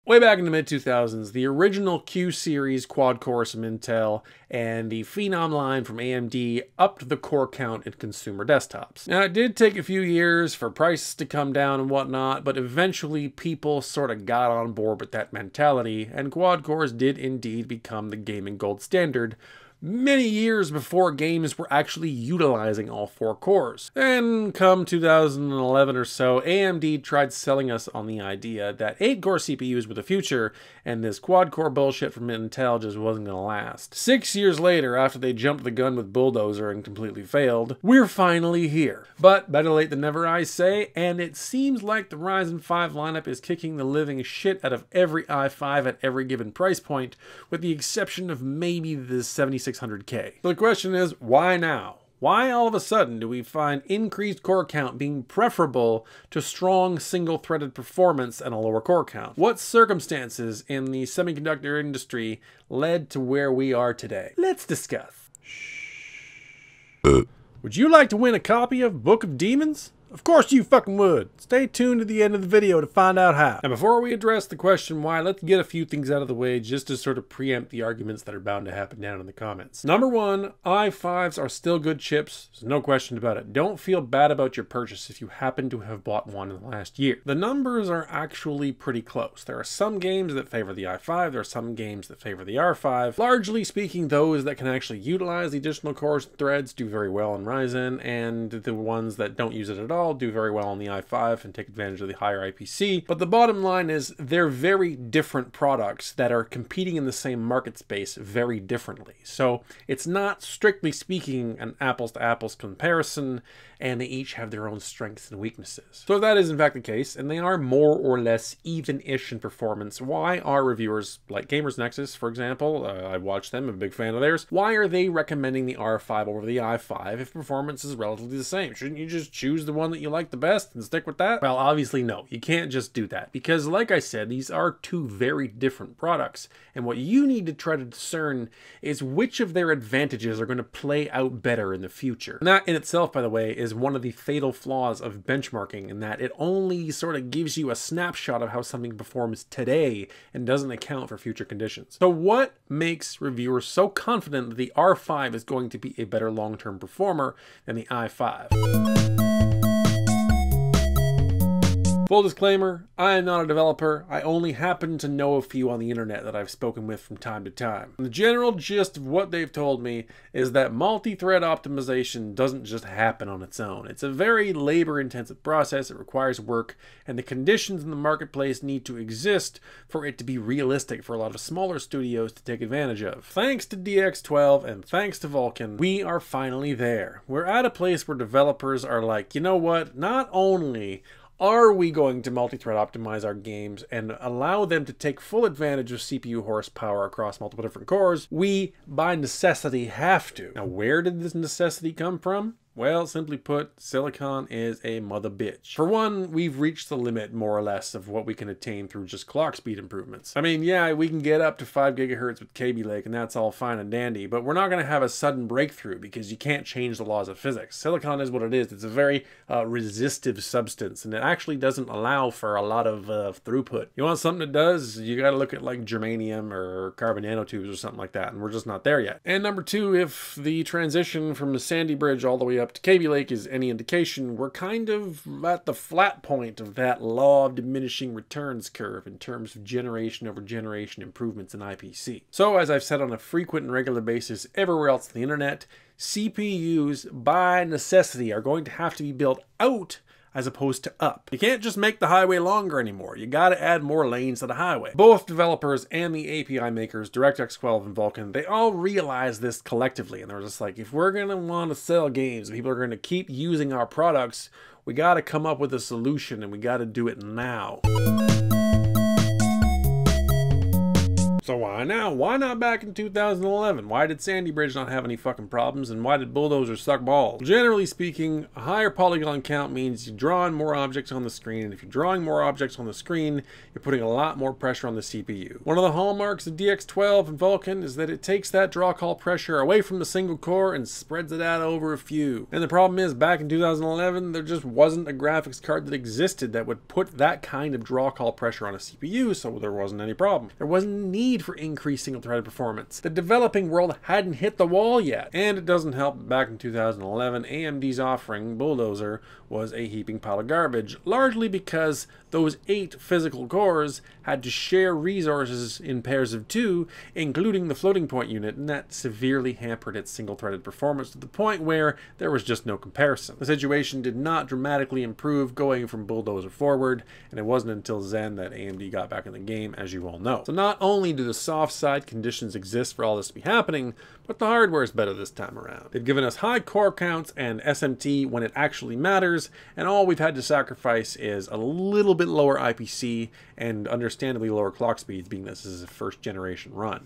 Way back in the mid-2000s, the original Q series quad cores from Intel and the Phenom line from AMD upped the core count in consumer desktops. Now, it did take a few years for prices to come down and whatnot, but eventually people sort of got on board with that mentality, and quad cores did indeed become the gaming gold standard, many years before games were actually utilizing all 4 cores. Then, come 2011 or so, AMD tried selling us on the idea that 8-core CPUs were the future, and this quad-core bullshit from Intel just wasn't gonna last. 6 years later, after they jumped the gun with Bulldozer and completely failed, we're finally here. But better late than never, I say, and it seems like the Ryzen 5 lineup is kicking the living shit out of every i5 at every given price point, with the exception of maybe the 7600K. So the question is, why now? Why all of a sudden do we find increased core count being preferable to strong single-threaded performance and a lower core count? What circumstances in the semiconductor industry led to where we are today? Let's discuss. Would you like to win a copy of Book of Demons? Of course you fucking would. Stay tuned to the end of the video to find out how. And before we address the question why, let's get a few things out of the way just to sort of preempt the arguments that are bound to happen down in the comments. Number one, i5s are still good chips. There's no question about it. Don't feel bad about your purchase if you happen to have bought one in the last year. The numbers are actually pretty close. There are some games that favor the i5. There are some games that favor the R5. Largely speaking, those that can actually utilize the additional cores and threads do very well on Ryzen, and the ones that don't use it at all do very well on the i5 and take advantage of the higher IPC. But the bottom line is they're very different products that are competing in the same market space very differently. So it's not, strictly speaking, an apples to apples comparison, and they each have their own strengths and weaknesses. So if that is in fact the case, and they are more or less even-ish in performance, why are reviewers like Gamers Nexus, for example, I watch them, I'm a big fan of theirs, why are they recommending the R5 over the i5 if performance is relatively the same? Shouldn't you just choose the one that you like the best and stick with that? Well, obviously no, you can't just do that, because like I said, these are two very different products, and what you need to try to discern is which of their advantages are going to play out better in the future. And that in itself, by the way, is one of the fatal flaws of benchmarking, in that it only sort of gives you a snapshot of how something performs today and doesn't account for future conditions. So what makes reviewers so confident that the R5 is going to be a better long-term performer than the i5? Full disclaimer, I am not a developer. I only happen to know a few on the internet that I've spoken with from time to time. The general gist of what they've told me is that multi-thread optimization doesn't just happen on its own. It's a very labor-intensive process. It requires work, and the conditions in the marketplace need to exist for it to be realistic for a lot of smaller studios to take advantage of. Thanks to DX12 and thanks to Vulkan, we are finally there. We're at a place where developers are like, you know what, not only are we going to multi-thread optimize our games and allow them to take full advantage of CPU horsepower across multiple different cores, we, by necessity, have to. Now, where did this necessity come from? Well, simply put, silicon is a mother bitch. For one, we've reached the limit, more or less, of what we can attain through just clock speed improvements. I mean, yeah, we can get up to 5 gigahertz with Kaby Lake, and that's all fine and dandy, but we're not going to have a sudden breakthrough because you can't change the laws of physics. Silicon is what it is. It's a very resistive substance, and it actually doesn't allow for a lot of throughput. You want something that does? You got to look at like germanium or carbon nanotubes or something like that, and we're just not there yet. And number two, if the transition from the Sandy Bridge all the way up to Kaby Lake is any indication, we're kind of at the flat point of that law of diminishing returns curve in terms of generation over generation improvements in IPC. So as I've said on a frequent and regular basis everywhere else on the internet, CPUs by necessity are going to have to be built out as opposed to up. You can't just make the highway longer anymore. You gotta add more lanes to the highway. Both developers and the API makers, DirectX 12 and Vulkan, they all realize this collectively, and they're just like, if we're gonna want to sell games, people are gonna keep using our products, we gotta come up with a solution, and we gotta do it now. So why now? Why not back in 2011? Why did Sandy Bridge not have any fucking problems, and why did bulldozers suck balls? Generally speaking, a higher polygon count means you're drawing more objects on the screen, and if you're drawing more objects on the screen, you're putting a lot more pressure on the CPU. One of the hallmarks of DX12 and Vulkan is that it takes that draw call pressure away from the single core and spreads it out over a few. And the problem is, back in 2011, there just wasn't a graphics card that existed that would put that kind of draw call pressure on a CPU, so there wasn't any problem. There wasn't a need for increased single-threaded performance. The developing world hadn't hit the wall yet. And it doesn't help that back in 2011, AMD's offering, Bulldozer, was a heaping pile of garbage, largely because those 8 physical cores had to share resources in pairs of 2, including the floating point unit, and that severely hampered its single-threaded performance to the point where there was just no comparison. The situation did not dramatically improve going from Bulldozer forward, and it wasn't until Zen that AMD got back in the game, as you all know. So not only do the soft side conditions exist for all this to be happening, but the hardware is better this time around. They've given us high core counts and SMT when it actually matters, and all we've had to sacrifice is a little bit lower IPC and understandably lower clock speeds, being this is a first generation run.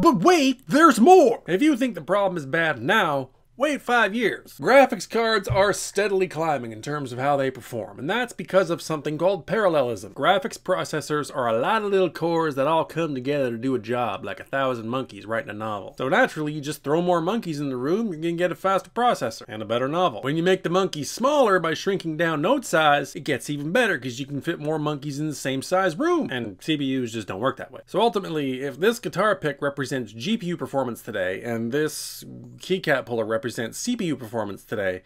But wait, there's more! If you think the problem is bad now, wait 5 years. Graphics cards are steadily climbing in terms of how they perform, and that's because of something called parallelism. Graphics processors are a lot of little cores that all come together to do a job, like 1,000 monkeys writing a novel. So naturally, you just throw more monkeys in the room, you're gonna get a faster processor and a better novel. When you make the monkeys smaller by shrinking down node size, it gets even better because you can fit more monkeys in the same size room, and CPUs just don't work that way. So ultimately, if this guitar pick represents GPU performance today, and this keycap puller represents CPU performance today,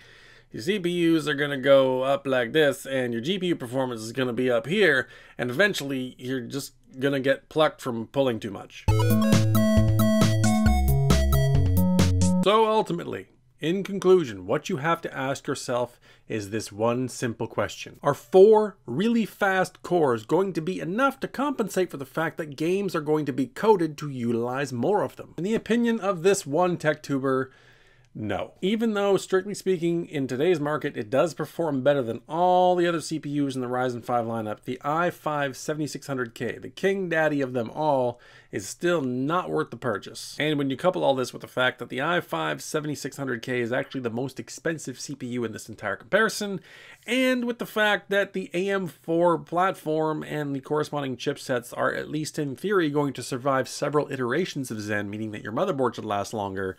your CPUs are going to go up like this and your GPU performance is going to be up here, and eventually you're just going to get plucked from pulling too much. So ultimately, in conclusion, what you have to ask yourself is this one simple question. Are 4 really fast cores going to be enough to compensate for the fact that games are going to be coded to utilize more of them? In the opinion of this one tech tuber, no. Even though, strictly speaking, in today's market, it does perform better than all the other CPUs in the Ryzen 5 lineup, the i5-7600K, the king daddy of them all, is still not worth the purchase. And when you couple all this with the fact that the i5-7600K is actually the most expensive CPU in this entire comparison, and with the fact that the AM4 platform and the corresponding chipsets are, at least in theory, going to survive several iterations of Zen, meaning that your motherboard should last longer,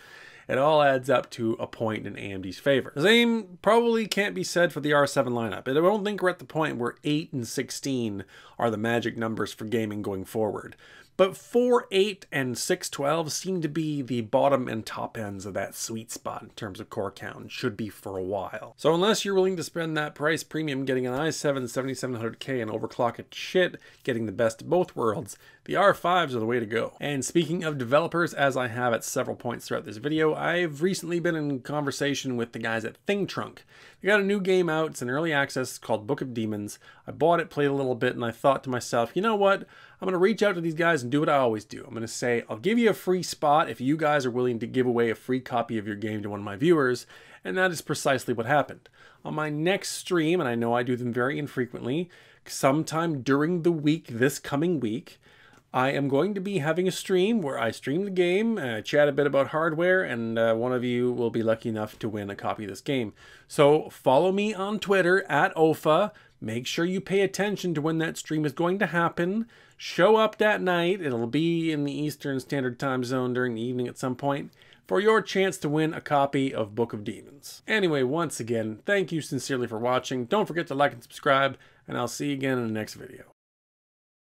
it all adds up to a point in AMD's favor. The same probably can't be said for the R7 lineup. I don't think we're at the point where 8 and 16 are the magic numbers for gaming going forward. But 4, 8, and 612 seem to be the bottom and top ends of that sweet spot in terms of core count, and should be for a while. So unless you're willing to spend that price premium getting an i7-7700K and overclock it shit, getting the best of both worlds, the R5s are the way to go. And speaking of developers, as I have at several points throughout this video, I've recently been in conversation with the guys at ThingTrunk. They got a new game out, it's in early access, called Book of Demons. I bought it, played a little bit, and I thought to myself, you know what? I'm going to reach out to these guys and do what I always do. I'm going to say, I'll give you a free spot if you guys are willing to give away a free copy of your game to one of my viewers, and that is precisely what happened. On my next stream, and I know I do them very infrequently, sometime during the week, this coming week, I am going to be having a stream where I stream the game, chat a bit about hardware, and one of you will be lucky enough to win a copy of this game. So follow me on Twitter at OFA. Make sure you pay attention to when that stream is going to happen. Show up that night. It'll be in the Eastern Standard Time Zone during the evening at some point for your chance to win a copy of Book of Demons. Anyway, once again, thank you sincerely for watching. Don't forget to like and subscribe, and I'll see you again in the next video.